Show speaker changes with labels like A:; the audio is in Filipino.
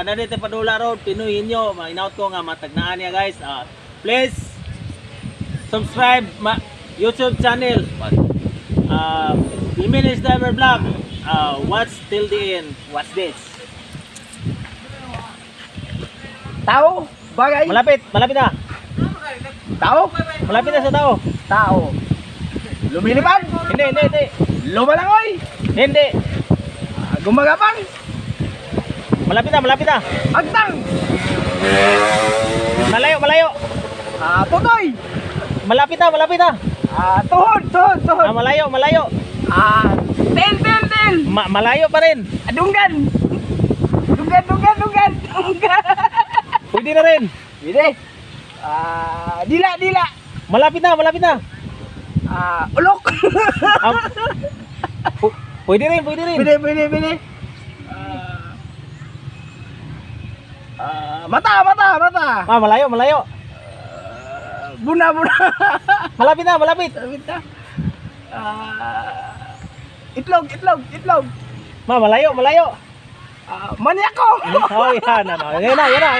A: nandito Padula Road, pinuhin nyo. Ma-inaut ko nga matagnaan niya guys. Please subscribe YouTube channel. Iminis Diver Vlog. Watch till the end. Watch this.
B: Tao, bagay.
A: Malapit na.
B: Tao,
A: Malapit na sa tao.
B: tao. Lumilipad.
A: Hindi.
B: Lumalangoy.
A: Hindi.
B: Gumagapang.
A: Malapit na.
B: Agtang.
A: Malayo.
B: Tutoy.
A: Malapit na.
B: Tuhod.
A: Malayo.
B: Tel.
A: Malayo pa rin.
B: Dunggan.
A: Pwede na rin.
B: Hindi. Dila.
A: Malapit na.
B: Ulok.
A: Pwede rin.
B: Pwede. Mata.
A: Malayo.
B: Buna.
A: Malapit na.
B: Itlog.
A: Malayo.
B: Maniako.
A: Oh, yan. Yan na.